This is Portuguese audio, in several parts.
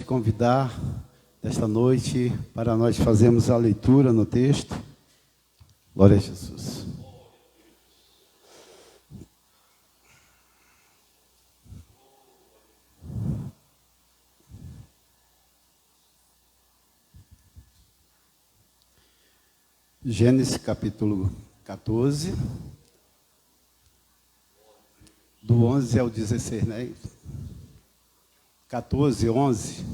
Convidar esta noite para nós fazermos a leitura no texto. Glória a Jesus. Gênesis capítulo 14, do 11 ao 16, né? 14, 11.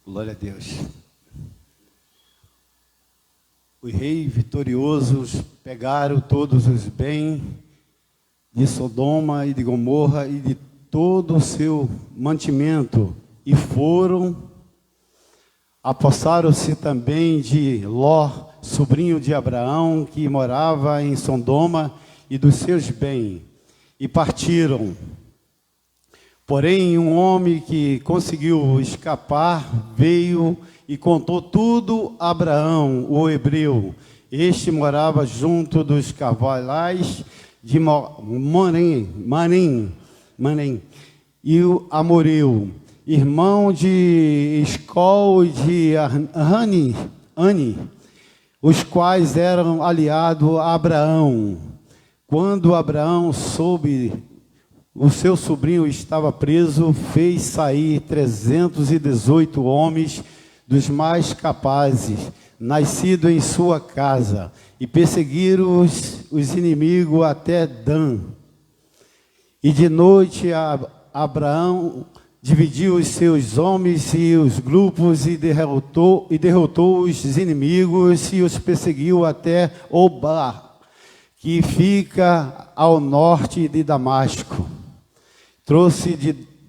Glória a Deus. Os reis vitoriosos pegaram todos os bens de Sodoma e de Gomorra e de todo o seu mantimento e foram, apossaram-se também de Ló, sobrinho de Abraão, que morava em Sodoma, e dos seus bens, e partiram. Porém, um homem que conseguiu escapar veio e contou tudo a Abraão, o hebreu. Este morava junto dos carvalhais de Manim, e o amoreu, irmão de Escol e de Ani, os quais eram aliados a Abraão. Quando Abraão soube o seu sobrinho estava preso, fez sair 318 homens dos mais capazes, nascidos em sua casa, e perseguiram os inimigos até Dan. E de noite Abraão dividiu os seus homens e os grupos e derrotou os inimigos e os perseguiu até Obar, que fica ao norte de Damasco. Trouxe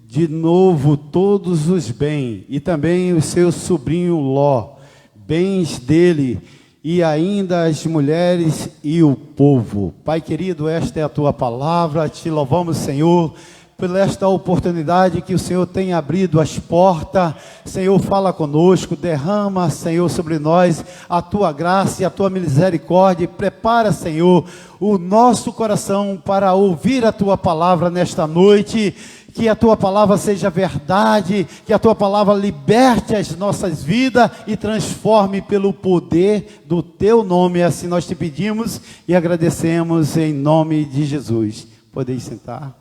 de novo todos os bens, e também o seu sobrinho Ló, bens dele, e ainda as mulheres e o povo. Pai querido, esta é a tua palavra, te louvamos, Senhor, por esta oportunidade que o Senhor tem abrido as portas. Senhor, fala conosco, derrama, Senhor, sobre nós a tua graça e a tua misericórdia, e prepara, Senhor, o nosso coração para ouvir a tua palavra nesta noite. Que a tua palavra seja verdade, que a tua palavra liberte as nossas vidas e transforme pelo poder do teu nome. Assim nós te pedimos e agradecemos em nome de Jesus. Podeis sentar.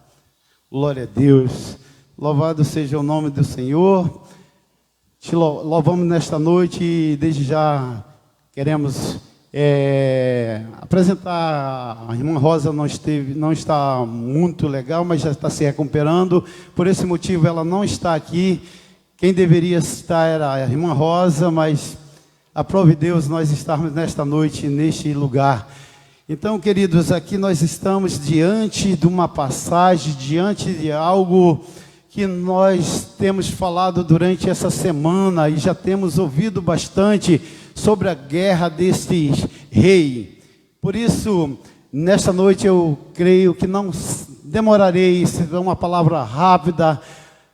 Glória a Deus, louvado seja o nome do Senhor. Te louvamos nesta noite e desde já queremos apresentar. A irmã Rosa não está muito legal, mas já está se recuperando. Por esse motivo ela não está aqui. Quem deveria estar era a irmã Rosa, mas aprove Deus nós estarmos nesta noite, neste lugar. Então, queridos, aqui nós estamos diante de uma passagem, diante de algo que nós temos falado durante essa semana e já temos ouvido bastante sobre a guerra destes reis. Por isso, nesta noite eu creio que não demorarei, será uma palavra rápida,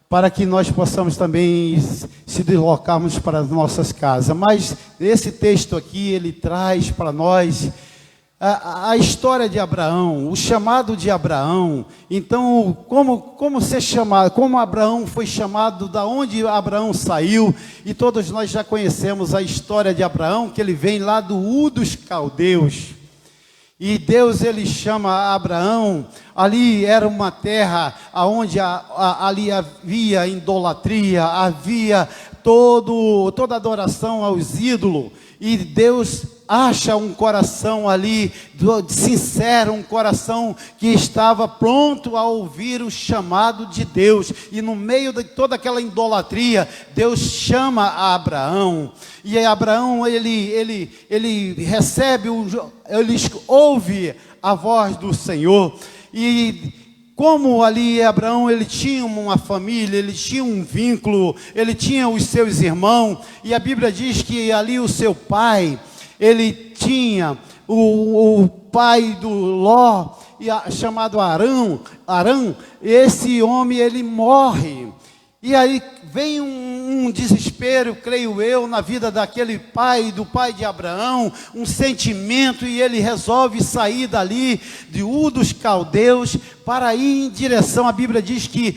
para que nós possamos também se deslocarmos para as nossas casas. Mas esse texto aqui, ele traz para nós a história de Abraão, o chamado de Abraão. Então, como ser chamado, como Abraão foi chamado, da onde Abraão saiu, e todos nós já conhecemos a história de Abraão, que ele vem lá do Ur dos Caldeus, e Deus ele chama Abraão. Ali era uma terra onde ali havia idolatria, havia toda adoração aos ídolos, e Deus acha um coração ali sincero, um coração que estava pronto a ouvir o chamado de Deus. E no meio de toda aquela idolatria, Deus chama a Abraão. E Abraão ele recebe, ele ouve a voz do Senhor. E como ali Abraão, ele tinha uma família, ele tinha um vínculo, ele tinha os seus irmãos, e a Bíblia diz que ali o seu pai, ele tinha o pai do Ló, chamado Arão. Esse homem, ele morre, e aí vem um um desespero, creio eu, na vida daquele pai, do pai de Abraão, um sentimento, e ele resolve sair dali, de Ur dos Caldeus, para ir em direção, a Bíblia diz que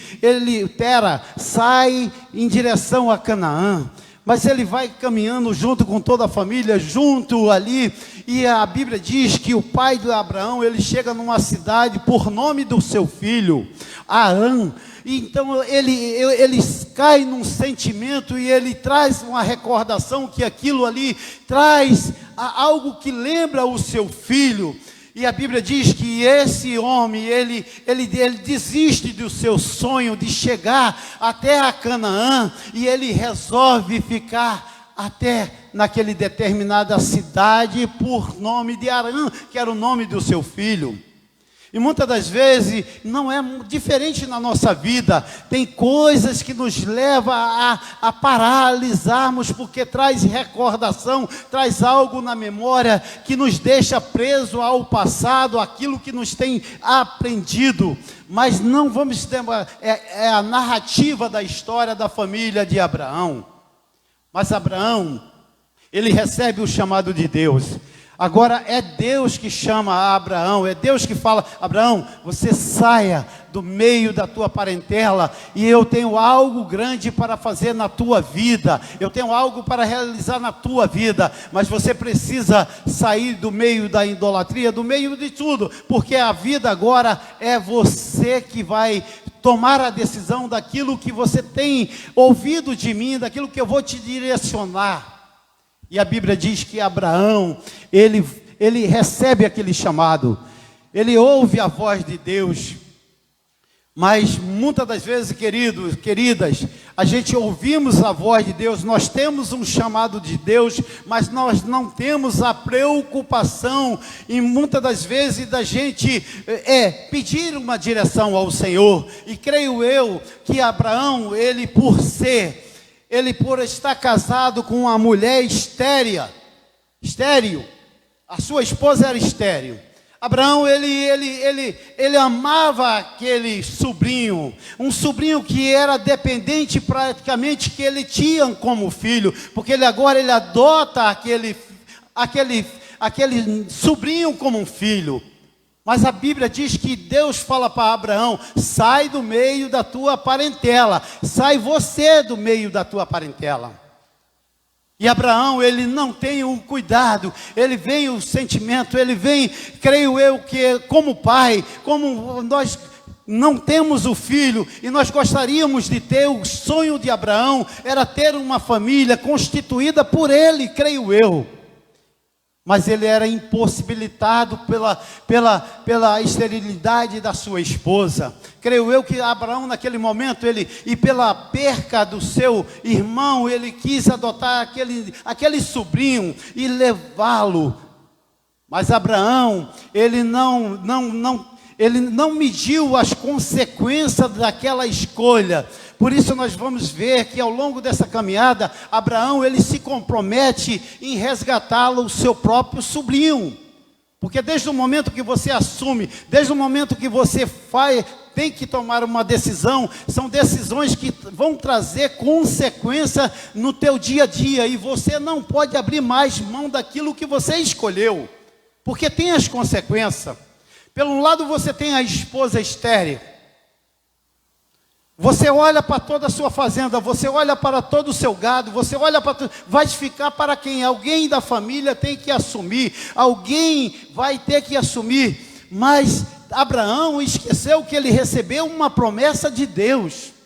Tera sai em direção a Canaã. Mas ele vai caminhando junto com toda a família, junto ali, e a Bíblia diz que o pai de Abraão, ele chega numa cidade por nome do seu filho, Arã. Então ele cai num sentimento e ele traz uma recordação que aquilo ali traz algo que lembra o seu filho. E a Bíblia diz que esse homem, ele desiste do seu sonho de chegar até a Canaã, e ele resolve ficar até naquele determinada cidade por nome de Arã, que era o nome do seu filho. E muitas das vezes não é diferente na nossa vida. Tem coisas que nos levam a paralisarmos, porque traz recordação, traz algo na memória que nos deixa preso ao passado, aquilo que nos tem aprendido. Mas não vamos ter, é a narrativa da história da família de Abraão. Mas Abraão, ele recebe o chamado de Deus. Agora é Deus que chama a Abraão, é Deus que fala: Abraão, você saia do meio da tua parentela, e eu tenho algo grande para fazer na tua vida, eu tenho algo para realizar na tua vida, mas você precisa sair do meio da idolatria, do meio de tudo, porque a vida agora é você que vai tomar a decisão daquilo que você tem ouvido de mim, daquilo que eu vou te direcionar. E a Bíblia diz que Abraão, ele recebe aquele chamado, ele ouve a voz de Deus. Mas muitas das vezes, queridos, queridas, a gente ouvimos a voz de Deus, nós temos um chamado de Deus, mas nós não temos a preocupação, e muitas das vezes, da gente pedir uma direção ao Senhor. E creio eu que Abraão, ele por estar casado com uma mulher estéril, a sua esposa era estéril. Abraão, ele amava aquele sobrinho, um sobrinho que era dependente praticamente, que ele tinha como filho, porque ele adota aquele sobrinho como um filho. Mas a Bíblia diz que Deus fala para Abraão: sai do meio da tua parentela, sai você do meio da tua parentela. E Abraão, ele não tem o cuidado, ele vem o sentimento, ele vem, creio eu, que como pai, como nós não temos o filho, e nós gostaríamos de ter, o sonho de Abraão era ter uma família constituída por ele, creio eu. Mas ele era impossibilitado pela esterilidade da sua esposa. Creio eu que Abraão, naquele momento, e pela perca do seu irmão, ele quis adotar aquele sobrinho e levá-lo. Mas Abraão, ele não mediu as consequências daquela escolha. Por isso nós vamos ver que ao longo dessa caminhada, Abraão, ele se compromete em resgatá-lo, o seu próprio sobrinho. Porque desde o momento que você assume, desde o momento que você tem que tomar uma decisão, são decisões que vão trazer consequência no teu dia a dia, e você não pode abrir mais mão daquilo que você escolheu, porque tem as consequências. Pelo lado você tem a esposa estéril. Você olha para toda a sua fazenda, você olha para todo o seu gado, você olha para tudo, vai ficar para quem? Alguém da família tem que assumir, alguém vai ter que assumir. Mas Abraão esqueceu que ele recebeu uma promessa de Deus.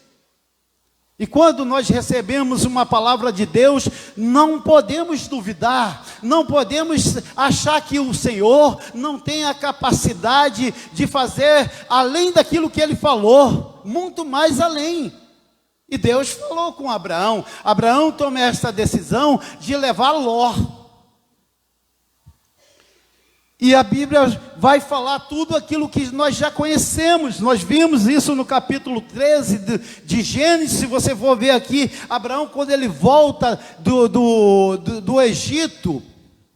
E quando nós recebemos uma palavra de Deus, não podemos duvidar, não podemos achar que o Senhor não tem a capacidade de fazer além daquilo que Ele falou, muito mais além. E Deus falou com Abraão. Abraão toma essa decisão de levar Ló. E a Bíblia vai falar tudo aquilo que nós já conhecemos. Nós vimos isso no capítulo 13 de Gênesis. Se você for ver aqui, Abraão, quando ele volta do Egito,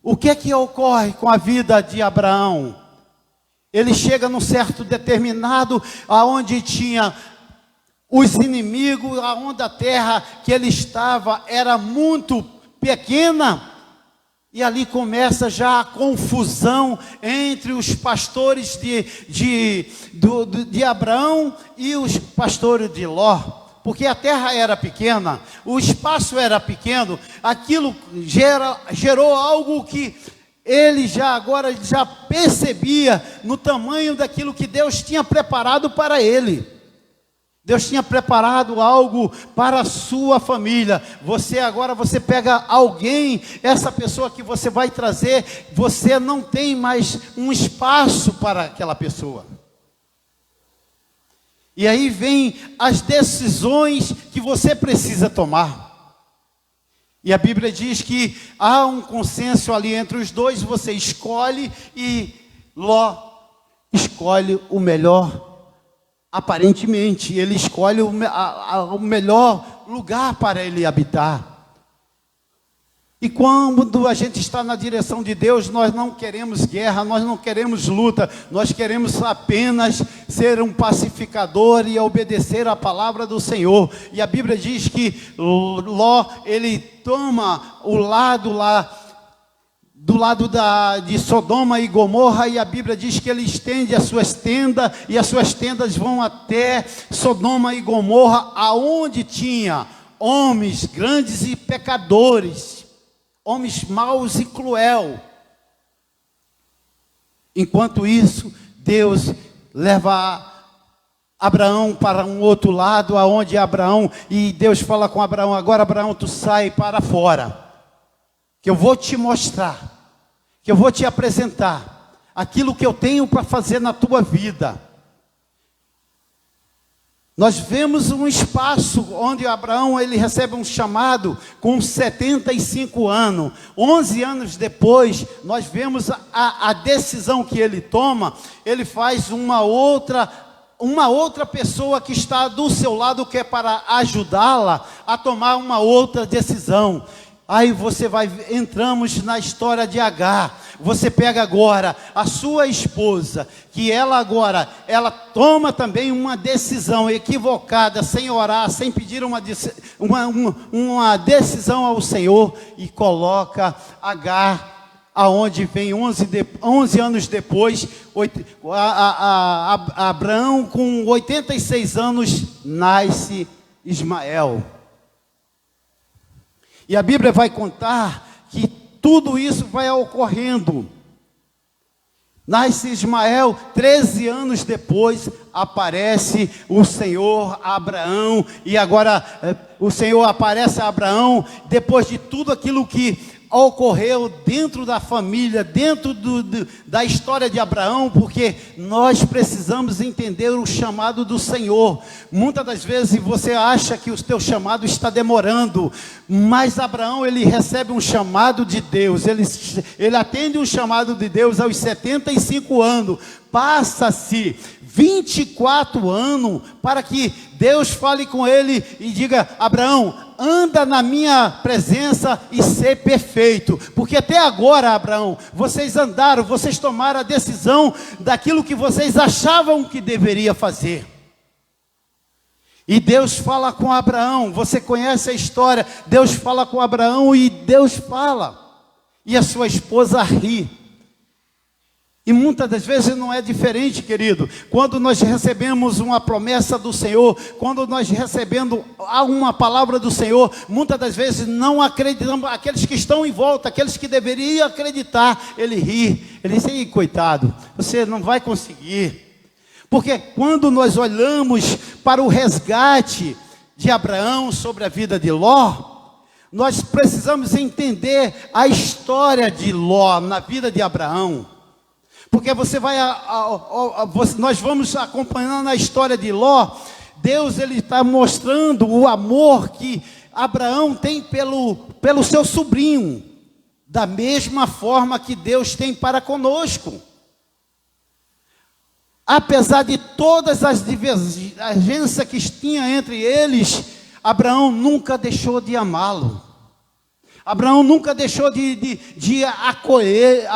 o que é que ocorre com a vida de Abraão? Ele chega num certo determinado, aonde tinha os inimigos, aonde a terra que ele estava era muito pequena, e ali começa já a confusão entre os pastores de Abraão e os pastores de Ló, porque a terra era pequena, o espaço era pequeno, aquilo gerou algo que ele já percebia no tamanho daquilo que Deus tinha preparado para ele. Deus tinha preparado algo para a sua família. Você pega alguém, essa pessoa que você vai trazer, você não tem mais um espaço para aquela pessoa. E aí vem as decisões que você precisa tomar. E a Bíblia diz que há um consenso ali entre os dois, você escolhe, e Ló escolhe o melhor. Aparentemente, ele escolhe o melhor lugar para ele habitar. E quando a gente está na direção de Deus, nós não queremos guerra, nós não queremos luta, nós queremos apenas ser um pacificador e obedecer a palavra do Senhor. E a Bíblia diz que Ló, ele toma o lado lá, do lado de Sodoma e Gomorra, e a Bíblia diz que ele estende as suas tendas, e as suas tendas vão até Sodoma e Gomorra, aonde tinha homens grandes e pecadores, homens maus e cruel. Enquanto isso, Deus leva Abraão para um outro lado, aonde Abraão, e Deus fala com Abraão: agora Abraão, tu sai para fora, que eu vou te mostrar, que eu vou te apresentar aquilo que eu tenho para fazer na tua vida. Nós vemos um espaço onde Abraão, ele recebe um chamado com 75 anos. 11 anos depois, nós vemos a decisão que ele toma. Ele faz uma outra pessoa que está do seu lado, que é para ajudá-la a tomar uma outra decisão. Aí entramos na história de Agar. Você pega agora a sua esposa, que ela toma também uma decisão equivocada, sem orar, sem pedir uma decisão ao Senhor, e coloca Agar, aonde vem 11 anos depois, Abraão com 86 anos, nasce Ismael. E a Bíblia vai contar que tudo isso vai ocorrendo. Nasce Ismael, 13 anos depois, aparece o Senhor a Abraão. E agora o Senhor aparece a Abraão, depois de tudo aquilo que ocorreu dentro da família, dentro da história de Abraão, porque nós precisamos entender o chamado do Senhor. Muitas das vezes você acha que o teu chamado está demorando, mas Abraão, ele recebe um chamado de Deus, ele atende um chamado de Deus aos 75 anos, passa-se 24 anos para que Deus fale com ele e diga: Abraão, anda na minha presença e ser perfeito, porque até agora, Abraão, vocês tomaram a decisão daquilo que vocês achavam que deveria fazer. E Deus fala com Abraão, você conhece a história, Deus fala com Abraão e Deus fala, e a sua esposa ri. E muitas das vezes não é diferente, querido. Quando nós recebemos uma promessa do Senhor, quando nós recebemos uma palavra do Senhor, muitas das vezes não acreditamos. Aqueles que estão em volta, aqueles que deveriam acreditar, ele ri. Ele diz: ei, coitado, você não vai conseguir. Porque quando nós olhamos para o resgate de Abraão sobre a vida de Ló, nós precisamos entender a história de Ló na vida de Abraão. Porque nós vamos acompanhando a história de Ló. Deus, ele está mostrando o amor que Abraão tem pelo seu sobrinho, da mesma forma que Deus tem para conosco. Apesar de todas as divergências que tinha entre eles, Abraão nunca deixou de amá-lo. Abraão nunca deixou de acolher,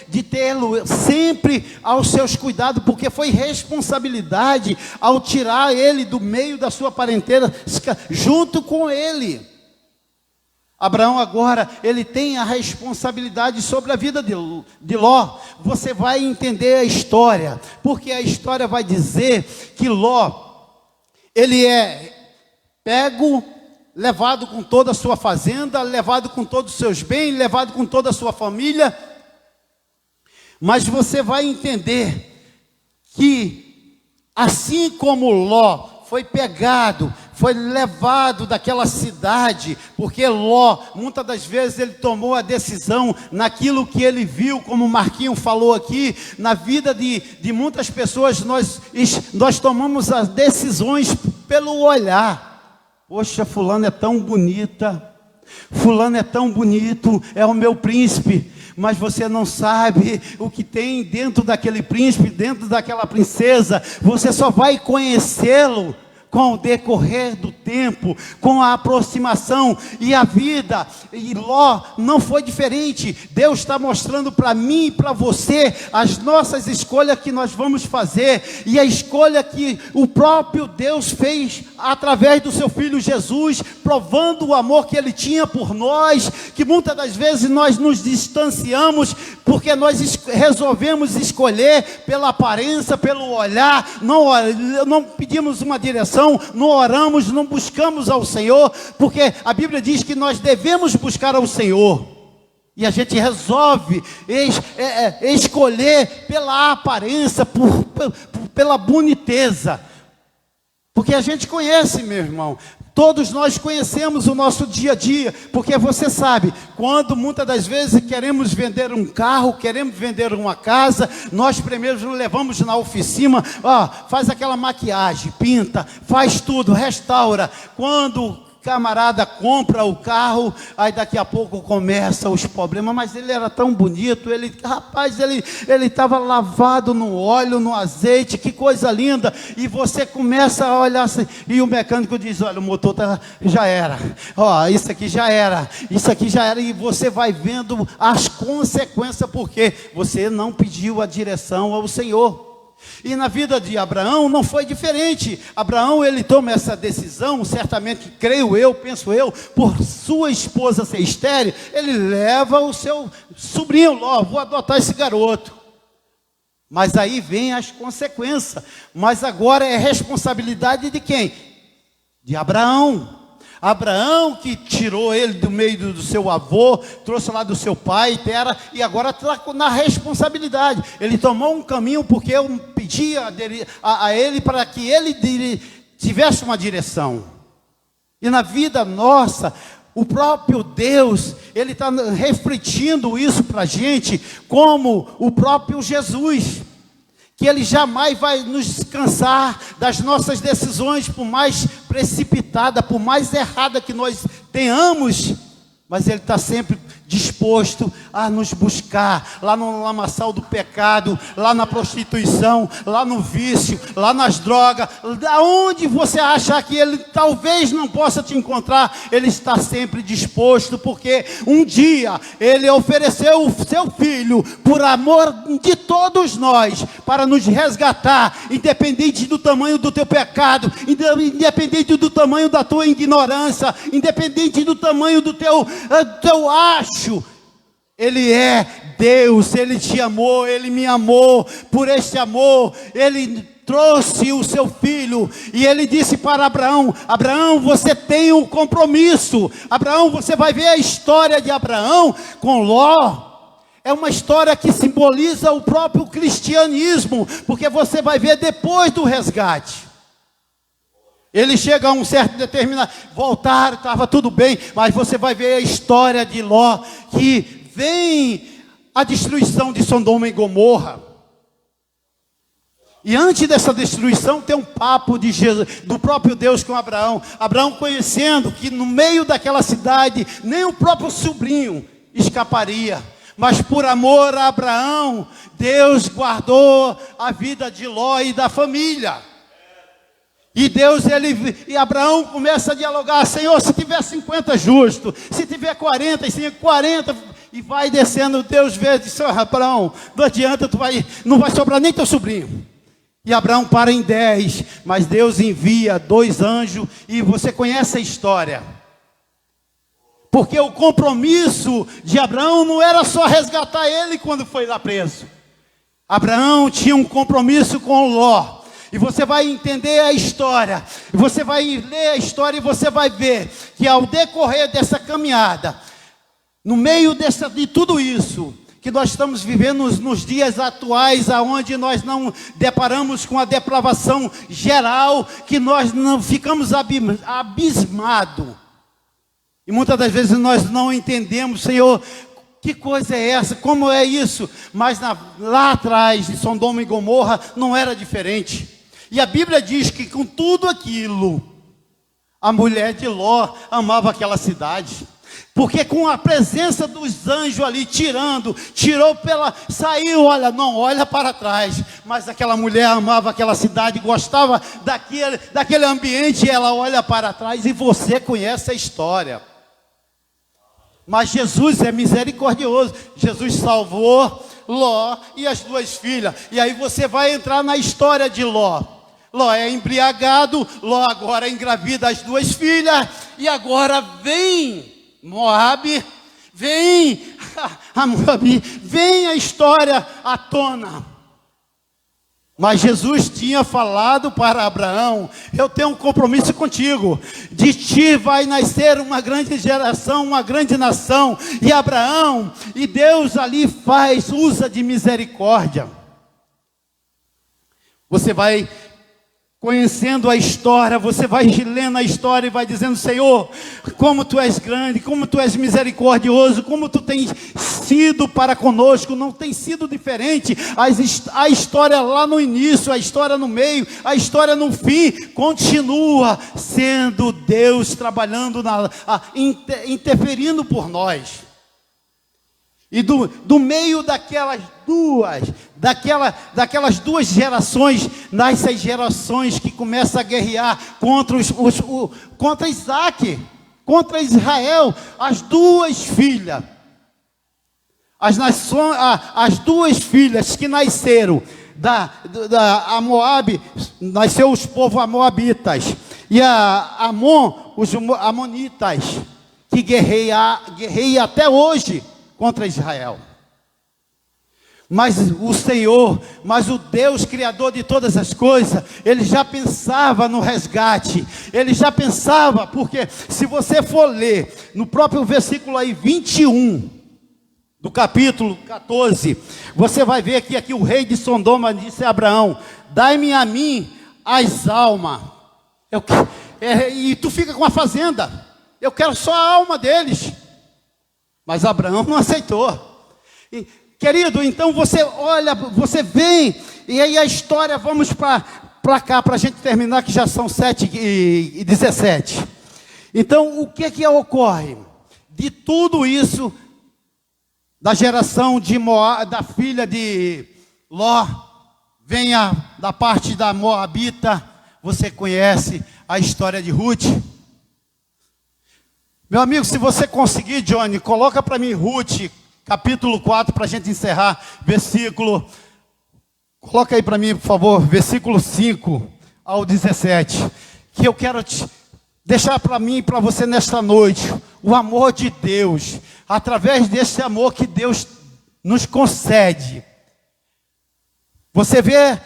de tê-lo sempre aos seus cuidados, porque foi responsabilidade ao tirar ele do meio da sua parentela, junto com ele. Abraão agora, ele tem a responsabilidade sobre a vida de Ló. Você vai entender a história, porque a história vai dizer que Ló, ele é pego, levado com toda a sua fazenda, levado com todos os seus bens, levado com toda a sua família. Mas você vai entender que, assim como Ló foi pegado, foi levado daquela cidade, porque Ló, muitas das vezes ele tomou a decisão naquilo que ele viu, como o Marquinho falou aqui, na vida de muitas pessoas, nós tomamos as decisões pelo olhar. Poxa, fulano é tão bonita, fulano é tão bonito, é o meu príncipe. Mas você não sabe o que tem dentro daquele príncipe, dentro daquela princesa. Você só vai conhecê-lo com o decorrer do tempo, com a aproximação. E a vida, e Ló não foi diferente. Deus está mostrando para mim e para você as nossas escolhas que nós vamos fazer, e a escolha que o próprio Deus fez através do seu Filho Jesus, provando o amor que Ele tinha por nós, que muitas das vezes nós nos distanciamos, porque nós resolvemos escolher pela aparência, pelo olhar, não pedimos uma direção, não oramos, não buscamos ao Senhor, porque a Bíblia diz que nós devemos buscar ao Senhor, e a gente resolve escolher pela aparência, pela boniteza, porque a gente conhece, meu irmão. Todos nós conhecemos o nosso dia a dia, porque você sabe, quando muitas das vezes queremos vender um carro, queremos vender uma casa, nós primeiro levamos na oficina, faz aquela maquiagem, pinta, faz tudo, restaura. Quando camarada compra o carro, aí daqui a pouco começam os problemas. Mas ele era tão bonito, ele estava lavado no óleo, no azeite, que coisa linda. E você começa a olhar assim, e o mecânico diz: olha, o motor já era, isso aqui já era, e você vai vendo as consequências, porque você não pediu a direção ao Senhor. E na vida de Abraão não foi diferente. Abraão, ele toma essa decisão, certamente, penso eu, por sua esposa ser estéril, ele leva o seu sobrinho Ló: vou adotar esse garoto. Mas aí vem as consequências. Mas agora é responsabilidade de quem? De Abraão. Abraão que tirou ele do meio do seu avô, trouxe lá do seu pai, Tera, e agora está na responsabilidade. Ele tomou um caminho porque eu pedi a ele para que ele tivesse uma direção. E na vida nossa, o próprio Deus, Ele está refletindo isso para a gente, como o próprio Jesus, que Ele jamais vai nos cansar das nossas decisões, por mais precipitada, por mais errada que nós tenhamos, mas Ele está sempre disposto a nos buscar, lá no lamaçal do pecado, lá na prostituição, lá no vício, lá nas drogas, aonde você achar que Ele talvez não possa te encontrar, Ele está sempre disposto, porque um dia Ele ofereceu o seu Filho, por amor de todos nós, para nos resgatar, independente do tamanho do teu pecado, independente do tamanho da tua ignorância, independente do tamanho do teu acho. Ele é Deus, Ele te amou, Ele me amou. Por este amor, Ele trouxe o seu Filho, e Ele disse para Abraão: Abraão, você tem um compromisso. Abraão, você vai ver a história de Abraão com Ló. É uma história que simboliza o próprio cristianismo, porque você vai ver depois do resgate. Ele chega a um certo determinado, voltaram, estava tudo bem, mas você vai ver a história de Ló, que vem a destruição de Sodoma e Gomorra. E antes dessa destruição tem um papo de Jesus, do próprio Deus com Abraão. Abraão conhecendo que no meio daquela cidade, nem o próprio sobrinho escaparia. Mas por amor a Abraão, Deus guardou a vida de Ló e da família. E Abraão começa a dialogar: Senhor, se tiver 50 justo, se tiver 40, 40, e vai descendo. Deus vê e diz: Senhor Abraão, não adianta, não vai sobrar nem teu sobrinho. E Abraão para em 10, mas Deus envia 2 anjos, e você conhece a história. Porque o compromisso de Abraão não era só resgatar ele quando foi lá preso. Abraão tinha um compromisso com Ló. E você vai entender a história, e você vai ler a história, e você vai ver que ao decorrer dessa caminhada, no meio de tudo isso, que nós estamos vivendo nos dias atuais, aonde nós não deparamos com a depravação geral, que nós não ficamos abismados. E muitas das vezes nós não entendemos: Senhor, que coisa é essa? Como é isso? Mas lá atrás, de Sodoma e Gomorra, não era diferente. E a Bíblia diz que com tudo aquilo, a mulher de Ló amava aquela cidade. Porque com a presença dos anjos ali saiu, olha, não olha para trás. Mas aquela mulher amava aquela cidade, gostava daquele ambiente, e ela olha para trás, e você conhece a história. Mas Jesus é misericordioso. Jesus salvou Ló e as 2 filhas. E aí você vai entrar na história de Ló. Ló é embriagado, Ló agora engravida as 2 filhas, e agora vem Moabe, vem a história à tona. Mas Jesus tinha falado para Abraão: eu tenho um compromisso contigo, de ti vai nascer uma grande geração, uma grande nação. E Abraão, e Deus ali usa de misericórdia. Você vai conhecendo a história, você vai lendo a história e vai dizendo: Senhor, como Tu és grande, como Tu és misericordioso, como Tu tens sido para conosco. Não tem sido diferente. A história lá no início, a história no meio, a história no fim, continua sendo Deus trabalhando, interferindo por nós. E do meio daquelas duas gerações, nascem as gerações que começam a guerrear contra Isaac, contra Israel. As 2 filhas, as 2 filhas que nasceram a Moabe, nasceu os povos amoabitas, e a Amon, os amonitas, que guerreia até hoje contra Israel. Mas o Senhor, o Deus Criador de todas as coisas, Ele já pensava no resgate. Ele já pensava, porque se você for ler no próprio versículo aí 21 do capítulo 14, você vai ver que aqui o rei de Sodoma disse a Abraão: dai-me a mim as almas, e tu fica com a fazenda, eu quero só a alma deles. Mas Abraão não aceitou. Querido, então você olha, você vem, e aí a história, vamos para cá, para a gente terminar, que já são 7h17. Então, o que ocorre? De tudo isso, da geração de da filha de Ló, venha da parte da Moabita, você conhece a história de Ruth. Meu amigo, se você conseguir, Johnny, coloca para mim Ruth, capítulo 4, para a gente encerrar, coloca aí para mim, por favor, versículo 5 ao 17, que eu quero deixar para mim e para você nesta noite, o amor de Deus, através desse amor que Deus nos concede. Você vê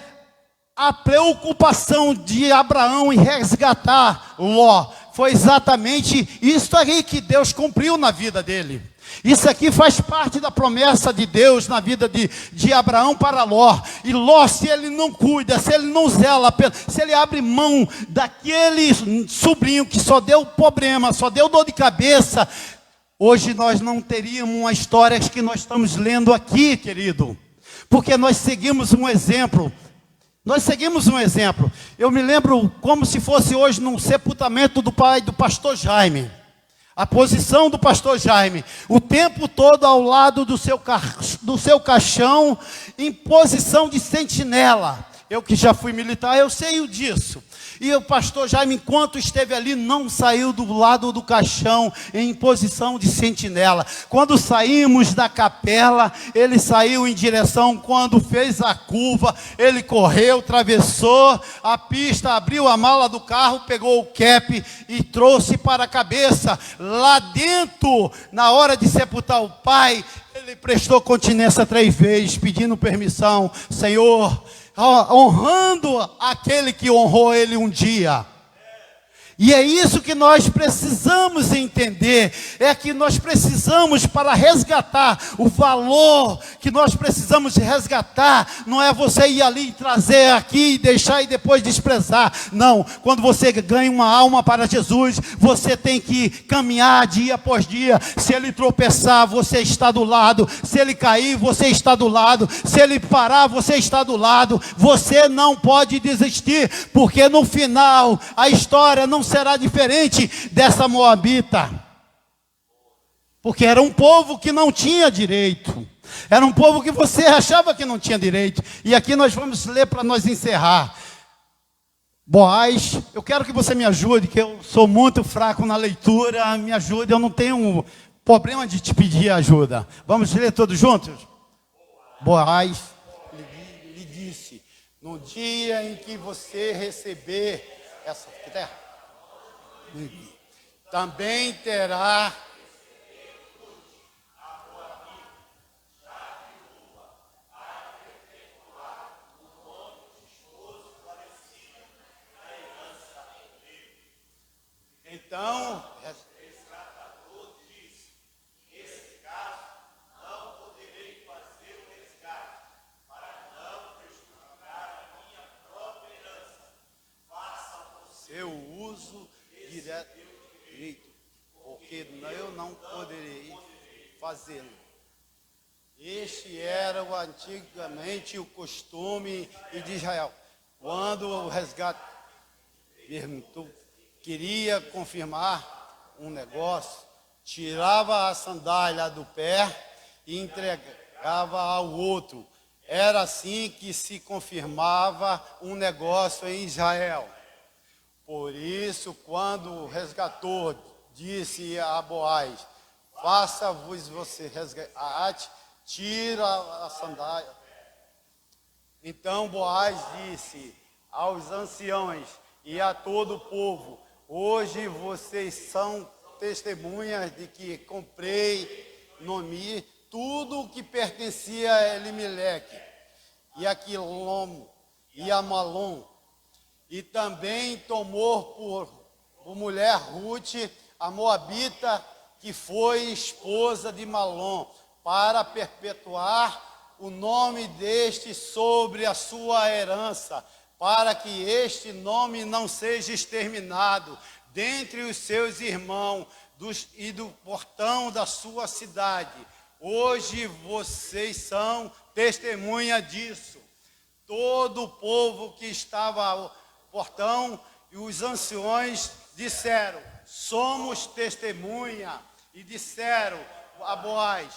a preocupação de Abraão em resgatar Ló. Foi exatamente isso aí que Deus cumpriu na vida dele. Isso aqui faz parte da promessa de Deus na vida de Abraão para Ló. E Ló, se ele não cuida, se ele não zela, se ele abre mão daquele sobrinho que só deu problema, só deu dor de cabeça, hoje nós não teríamos uma história que nós estamos lendo aqui, querido. Porque nós seguimos um exemplo. Eu me lembro como se fosse hoje num sepultamento do pai do pastor Jaime. A posição do pastor Jaime, o tempo todo ao lado do seu caixão, em posição de sentinela. Eu que já fui militar, eu sei disso. E o pastor Jaime, enquanto esteve ali, não saiu do lado do caixão em posição de sentinela. Quando saímos da capela, ele saiu em direção, quando fez a curva, ele correu, atravessou a pista, abriu a mala do carro, pegou o cap e trouxe para a cabeça. Lá dentro, na hora de sepultar o pai, ele prestou continência 3 vezes, pedindo permissão. Senhor, honrando aquele que honrou ele um dia. E é isso que nós precisamos entender, é que nós precisamos, para resgatar o valor que nós precisamos resgatar, não é você ir ali e trazer aqui e deixar e depois desprezar. Não, quando você ganha uma alma para Jesus, você tem que caminhar dia após dia. Se ele tropeçar, você está do lado. Se ele cair, você está do lado. Se ele parar, você está do lado. Você não pode desistir, porque no final a história não será diferente dessa moabita, porque era um povo que não tinha direito, era um povo que você achava que não tinha direito. E aqui nós vamos ler para nós encerrar. Boaz, eu quero que você me ajude, que eu sou muito fraco na leitura, me ajude, eu não tenho problema de te pedir ajuda. Vamos ler todos juntos? Boaz lhe disse: no dia em que você receber essa terra, também terá então seu uso direto, porque eu não poderei fazê-lo. Este era antigamente o costume de Israel. Quando o resgate queria confirmar um negócio, tirava a sandália do pé e entregava ao outro. Era assim que se confirmava um negócio em Israel. Por isso, quando o resgator disse a Boaz: faça-vos você resgate, tira a sandália. Então Boaz disse aos anciões e a todo o povo: hoje vocês são testemunhas de que comprei Noemi tudo o que pertencia a Elimeleque e a Quilom e a Malom, e também tomou por mulher Ruth, a moabita, que foi esposa de Malom, para perpetuar o nome deste sobre a sua herança, para que este nome não seja exterminado dentre os seus irmãos e do portão da sua cidade. Hoje vocês são testemunha disso. Todo o povo que estava ao portão e os anciões disseram: somos testemunha. E disseram a Boaz: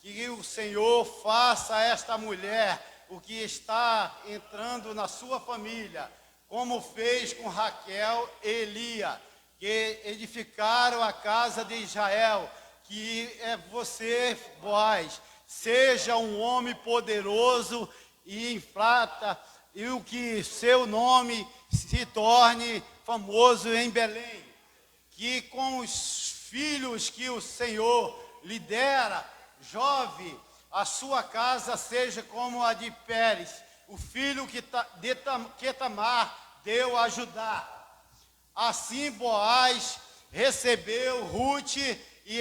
que o Senhor faça a esta mulher o que está entrando na sua família, como fez com Raquel e Lia, que edificaram a casa de Israel. Que é você, Boaz, seja um homem poderoso e inflata, e o que seu nome se torne famoso em Belém. Que com os filhos que o Senhor lhe dera, jovem, a sua casa seja como a de Pérez, o filho que Tamar deu a Judá. Assim Boaz recebeu Ruth e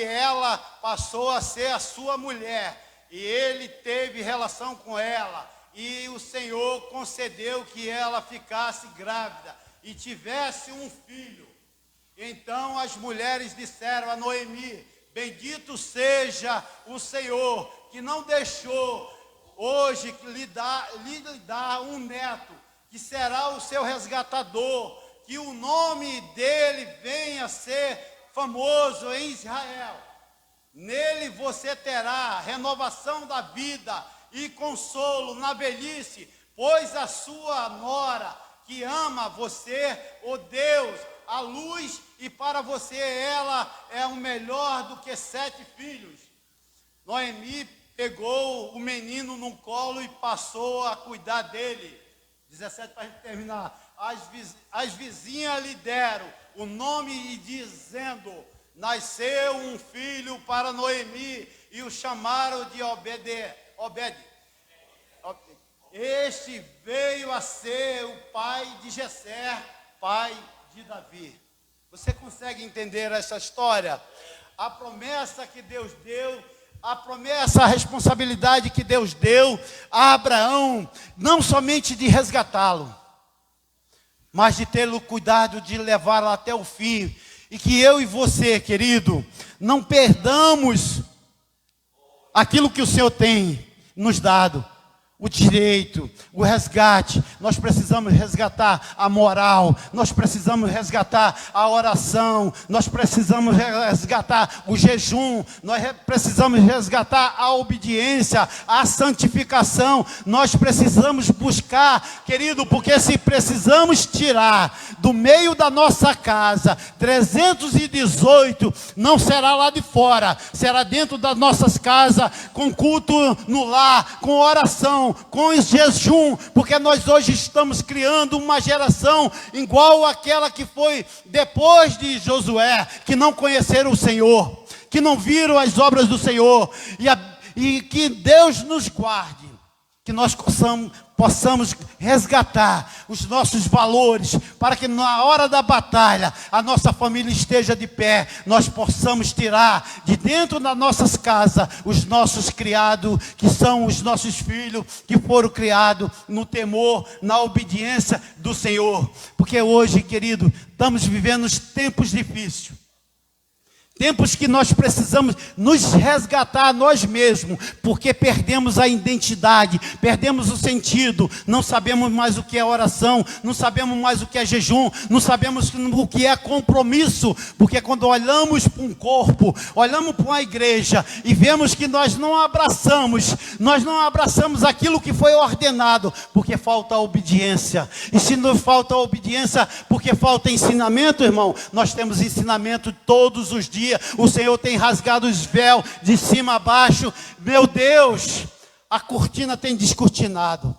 ela passou a ser a sua mulher. E ele teve relação com ela. E o Senhor concedeu que ela ficasse grávida e tivesse um filho. Então as mulheres disseram a Noemi: bendito seja o Senhor, que não deixou hoje lhe dar um neto, que será o seu resgatador, que o nome dele venha a ser famoso em Israel. Nele você terá renovação da vida e consolo na velhice, pois a sua nora, que ama você, ó Deus, a luz, e para você ela é o melhor do que 7 filhos. Noemi pegou o menino no colo e passou a cuidar dele. 17 para a gente terminar. As vizinhas lhe deram o nome e dizendo: nasceu um filho para Noemi, e o chamaram de Obed. Este veio a ser o pai de Jessé, pai de Davi. Você consegue entender essa história? A promessa que Deus deu, a promessa, a responsabilidade que Deus deu a Abraão, não somente de resgatá-lo, mas de ter o cuidado de levá-lo até o fim. E que eu e você, querido, não perdamos aquilo que o Senhor tem nos dado. O direito, o resgate. Nós precisamos resgatar a moral, nós precisamos resgatar a oração, nós precisamos resgatar o jejum, nós precisamos resgatar a obediência, a santificação. Nós precisamos buscar, querido, porque se precisamos tirar do meio da nossa casa 318, não será lá de fora, será dentro das nossas casas, com culto no lar, com oração, com jejum, porque nós hoje estamos criando uma geração igual àquela que foi depois de Josué, que não conheceram o Senhor, que não viram as obras do Senhor, e que Deus nos guarde, que nós possamos resgatar os nossos valores, para que na hora da batalha, a nossa família esteja de pé, nós possamos tirar de dentro das nossas casas, os nossos criados, que são os nossos filhos, que foram criados no temor, na obediência do Senhor, porque hoje, querido, estamos vivendo tempos difíceis, tempos que nós precisamos nos resgatar nós mesmos, porque perdemos a identidade, perdemos o sentido, não sabemos mais o que é oração, não sabemos mais o que é jejum, não sabemos o que é compromisso, porque quando olhamos para um corpo, olhamos para uma igreja e vemos que nós não abraçamos aquilo que foi ordenado, porque falta obediência. E se não falta obediência, porque falta ensinamento, irmão, nós temos ensinamento todos os dias. O Senhor tem rasgado os véus de cima a baixo. Meu Deus, a cortina tem descortinado.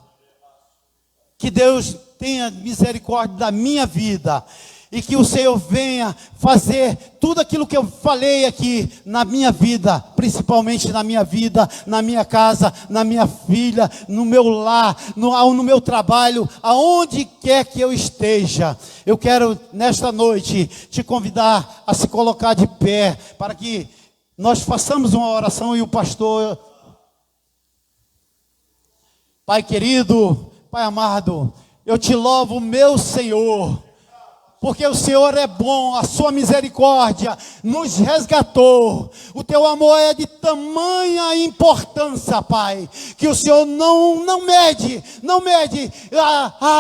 Que Deus tenha misericórdia da minha vida, e que o Senhor venha fazer tudo aquilo que eu falei aqui na minha vida, principalmente na minha vida, na minha casa, na minha filha, no meu lar, no meu trabalho, aonde quer que eu esteja. Eu quero nesta noite te convidar a se colocar de pé, para que nós façamos uma oração e o pastor... Pai querido, Pai amado, eu te louvo, meu Senhor, porque o Senhor é bom, a sua misericórdia nos resgatou. O teu amor é de tamanha importância, Pai, que o Senhor não mede.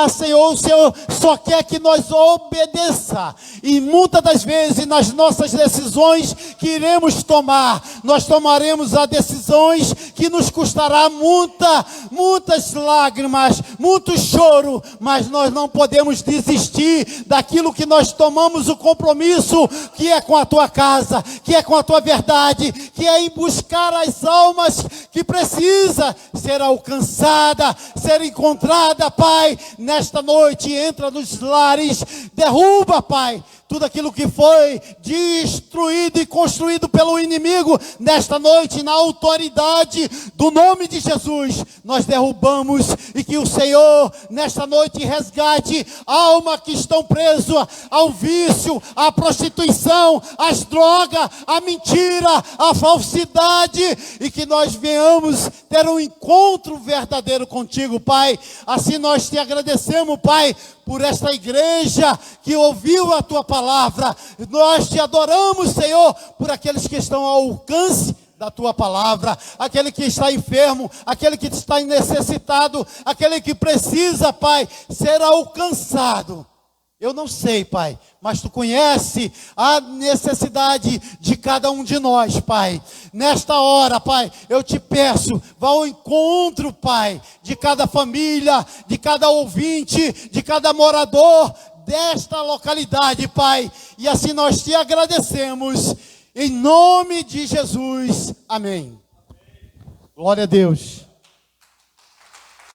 Senhor, o Senhor só quer que nós obedeça. E muitas das vezes nas nossas decisões que iremos tomar, nós tomaremos as decisões que nos custará muitas lágrimas, muito choro, mas nós não podemos desistir daquilo que nós tomamos o compromisso, que é com a tua casa, que é com a tua verdade, que é em buscar as almas que precisa ser alcançada, ser encontrada, Pai. Nesta noite, entra nos lares, derruba, Pai, tudo aquilo que foi destruído e construído pelo inimigo. Nesta noite, na autoridade do nome de Jesus, nós derrubamos, e que o Senhor nesta noite resgate almas que estão presas ao vício, à prostituição, às drogas, à mentira, à falsidade, e que nós venhamos ter um encontro verdadeiro contigo, Pai. Assim nós te agradecemos, Pai, por esta igreja que ouviu a tua palavra. Nós te adoramos, Senhor, por aqueles que estão ao alcance da tua palavra, aquele que está enfermo, aquele que está necessitado, aquele que precisa, Pai, ser alcançado. Eu não sei, Pai, mas tu conhece a necessidade de cada um de nós, Pai. Nesta hora, Pai, eu te peço, vá ao encontro, Pai, de cada família, de cada ouvinte, de cada morador desta localidade, Pai. E assim nós te agradecemos, em nome de Jesus. Amém. Glória a Deus.